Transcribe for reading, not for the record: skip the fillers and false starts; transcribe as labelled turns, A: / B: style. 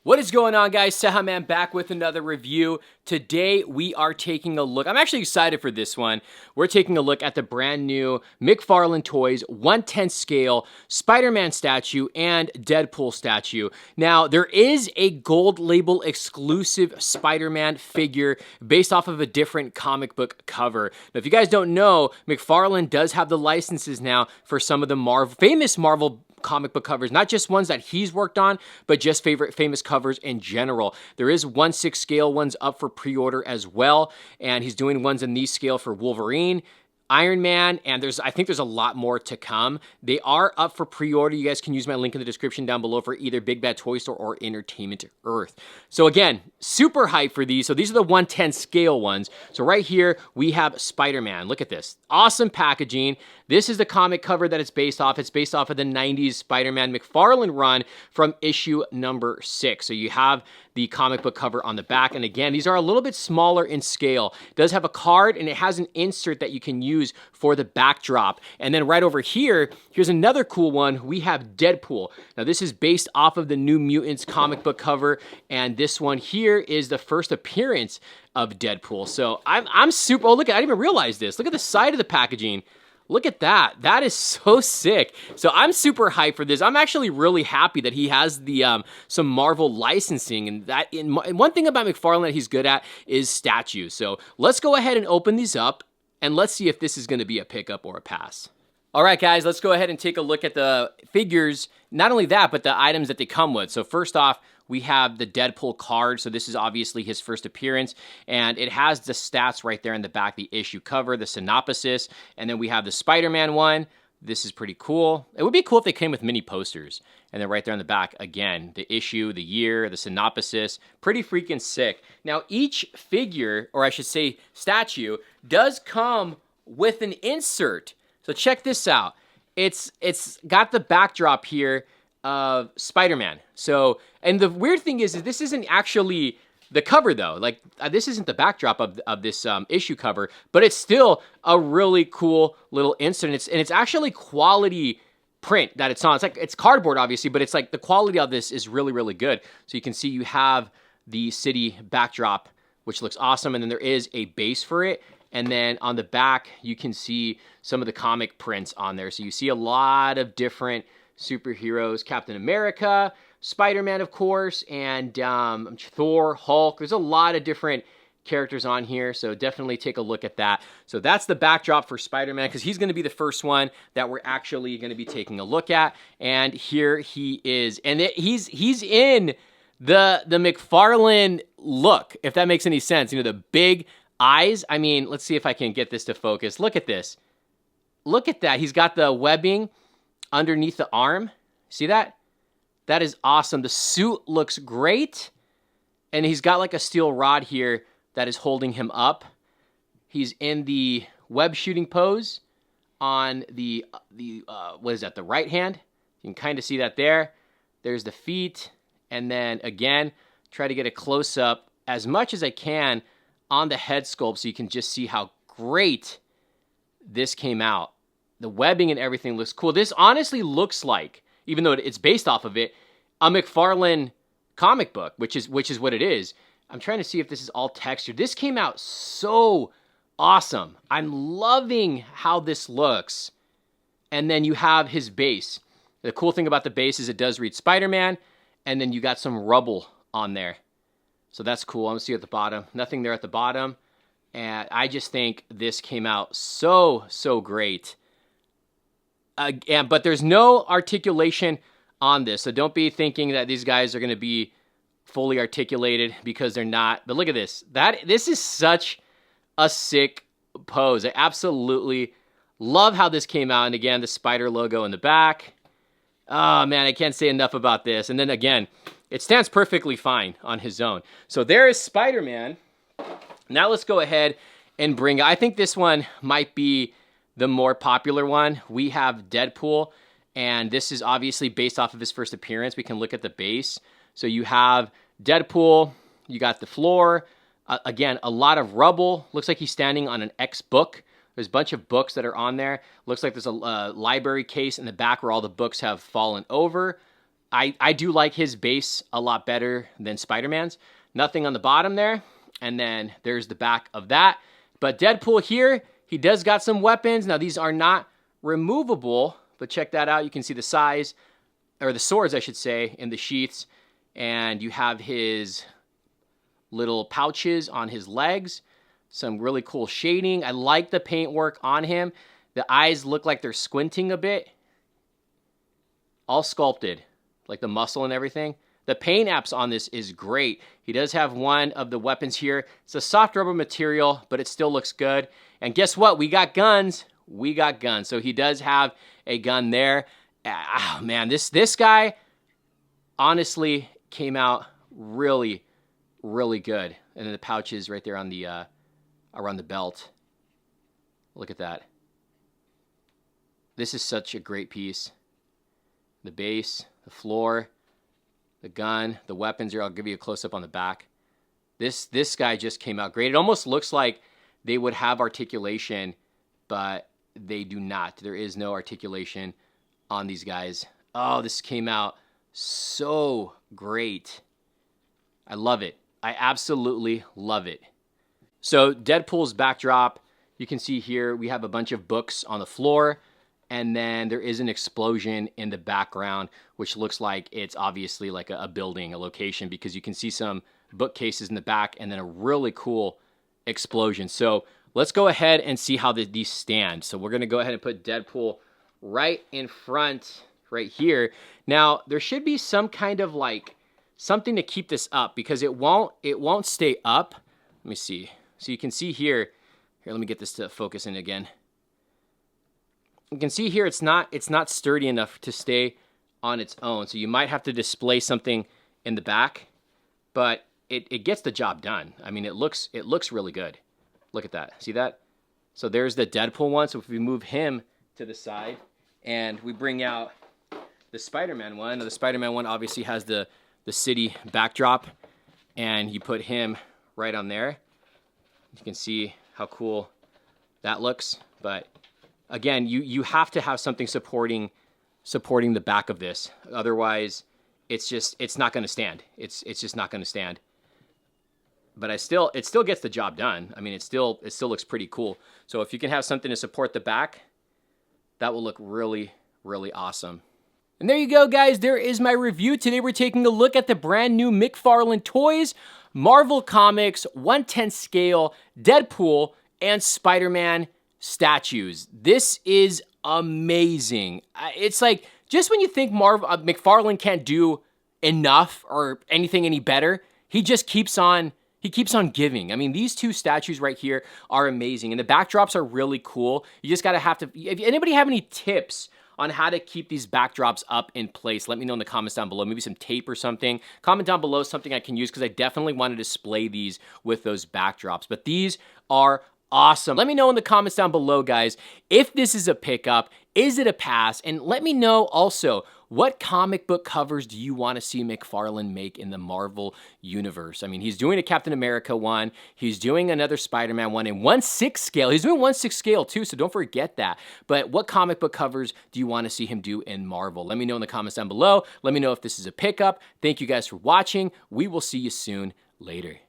A: What is going on, guys? Cejaman back with another review. Today we are taking a look. I'm actually excited for this one. We're taking a look at the brand new Mcfarlane Toys 1/10 scale Spider-Man statue and Deadpool statue. Now, there is a gold label exclusive Spider-Man figure based off of a different comic book cover. Now, if you guys don't know, Mcfarlane does have the licenses now for some of the famous Marvel comic book covers, not just ones that he's worked on, but just famous covers in general. There is 1/6 scale ones up for pre-order as well, and he's doing ones in these scale for Wolverine, Iron Man, and I think there's a lot more to come. They are up for pre-order. You guys can use my link in the description down below for either Big Bad Toy Store or Entertainment Earth. So again, super hyped for these. So these are the 1/10 scale ones. So right here, we have Spider-Man. Look at this. Awesome packaging. This is the comic cover that it's based off. It's based off of the 90s Spider-Man McFarlane run from issue number 6. So you have the comic book cover on the back. And again, these are a little bit smaller in scale. It does have a card, and it has an insert that you can use for the backdrop. And then right over here, here's another cool one. We have Deadpool. Now, this is based off of the New Mutants comic book cover, and this one here is the first appearance of Deadpool. So I'm super, oh, look, I didn't even realize this. Look at the side of the packaging. Look at that. That is so sick. So I'm super hyped for this. I'm actually really happy that he has the some Marvel licensing, and one thing about McFarlane that he's good at is statues. So let's go ahead and open these up, and let's see if this is going to be a pickup or a pass. All right, guys, let's go ahead and take a look at the figures. Not only that, but the items that they come with. So first off, we have the Deadpool card. So this is obviously his first appearance, and it has the stats right there in the back, the issue cover, the synopsis, and then we have the Spider-Man one. This is pretty cool. It would be cool if they came with mini posters. And then right there on the back, again, the issue, the year, the synopsis, pretty freaking sick. Now, each figure, or I should say statue, does come with an insert. So check this out. It's got the backdrop here of Spider-Man. So, and the weird thing is this isn't actually the cover though. Like this isn't the backdrop of this issue cover, but it's still a really cool little insert. And it's actually quality print that it's on. It's like, it's cardboard obviously, but it's like the quality of this is really, really good. So you can see you have the city backdrop, which looks awesome. And then there is a base for it. And then on the back, you can see some of the comic prints on there. So you see a lot of different superheroes, Captain America, Spider-Man, of course, and Thor, Hulk. There's a lot of different characters on here, so definitely take a look at that. So that's the backdrop for Spider-Man, because he's going to be the first one that we're actually going to be taking a look at. And here he is. And he's in the McFarlane look, if that makes any sense. You know, the big eyes. I mean, let's see if I can get this to focus. Look at this. Look at that. He's got the webbing underneath the arm. See that? That is awesome. The suit looks great. And he's got like a steel rod here that is holding him up. He's in the web shooting pose on the what is that? The right hand. You can kind of see that there. There's the feet. And then again, try to get a close up as much as I can on the head sculpt so you can just see how great this came out. The webbing and everything looks cool. This honestly looks like, even though it's based off of it, a McFarlane comic book, which is what it is. I'm trying to see if this is all textured. This came out so awesome. I'm loving how this looks. And then you have his base. The cool thing about the base is it does read Spider-Man, and then you got some rubble on there. So that's cool. I'm going to see at the bottom. Nothing there at the bottom. And I just think this came out so, so great. But there's no articulation on this. So don't be thinking that these guys are going to be fully articulated, because they're not. But look at this. This is such a sick pose. I absolutely love how this came out. And again, the spider logo in the back. Oh, man, I can't say enough about this. And then again, it stands perfectly fine on his own. So there is Spider-Man. Now let's go ahead and I think this one might be the more popular one. We have Deadpool, and this is obviously based off of his first appearance. We can look at the base. So you have Deadpool, you got the floor. Again, a lot of rubble. Looks like he's standing on an X book. There's a bunch of books that are on there. Looks like there's a library case in the back where all the books have fallen over. I do like his base a lot better than Spider-Man's. Nothing on the bottom there. And then there's the back of that. But Deadpool here, he does got some weapons. Now, these are not removable, but check that out. You can see the size, or the swords, I should say, in the sheaths. And you have his little pouches on his legs. Some really cool shading. I like the paintwork on him. The eyes look like they're squinting a bit. All sculpted, like the muscle and everything. The paint apps on this is great. He does have one of the weapons here. It's a soft rubber material, but it still looks good. And guess what? We got guns. We got guns. So he does have a gun there. Oh, man, this guy honestly came out really, really good. And then the pouches right there on the around the belt. Look at that. This is such a great piece. The base, the floor, the gun, the weapons here. I'll give you a close-up on the back. This guy just came out great. It almost looks like they would have articulation, but they do not. There is no articulation on these guys. Oh, this came out so great. I love it. I absolutely love it. So Deadpool's backdrop, you can see here we have a bunch of books on the floor. And then there is an explosion in the background, which looks like it's obviously like a building, a location, because you can see some bookcases in the back and then a really cool explosion. So let's go ahead and see how these stand. So we're going to go ahead and put Deadpool right in front, right here. Now, there should be some kind of like something to keep this up because it won't stay up. Let me see. So you can see here, let me get this to focus in again. You can see here it's not sturdy enough to stay on its own. So you might have to display something in the back, but it gets the job done. I mean, it looks really good. Look at that. See that? So there's the Deadpool one. So if we move him to the side and we bring out the Spider-Man one, the Spider-Man one obviously has the city backdrop, and you put him right on there. You can see how cool that looks, but again, you have to have something supporting the back of this. Otherwise, it's not going to stand. It's just not going to stand. But it still gets the job done. I mean, it still looks pretty cool. So if you can have something to support the back, that will look really, really awesome. And there you go, guys. There is my review. Today we're taking a look at the brand new Mcfarlane Toys Marvel Comics 1/10 scale Deadpool and Spider-Man statues. This is amazing. It's like, just when you think McFarlane can't do enough or anything any better, he just keeps on giving. I mean, these two statues right here are amazing, and the backdrops are really cool. You just gotta if anybody have any tips on how to keep these backdrops up in place, let me know in the comments down below. Maybe some tape or something. Comment down below something I can use, because I definitely want to display these with those backdrops. But these are awesome. Let me know in the comments down below, guys, if this is a pickup, is it a pass? And let me know also, what comic book covers do you want to see McFarlane make in the Marvel universe? I mean, he's doing a Captain America one. He's doing another Spider-Man one in 1/6 scale. He's doing 1/6 scale too, so don't forget that. But what comic book covers do you want to see him do in Marvel? Let me know in the comments down below. Let me know if this is a pickup. Thank you guys for watching. We will see you soon. Later.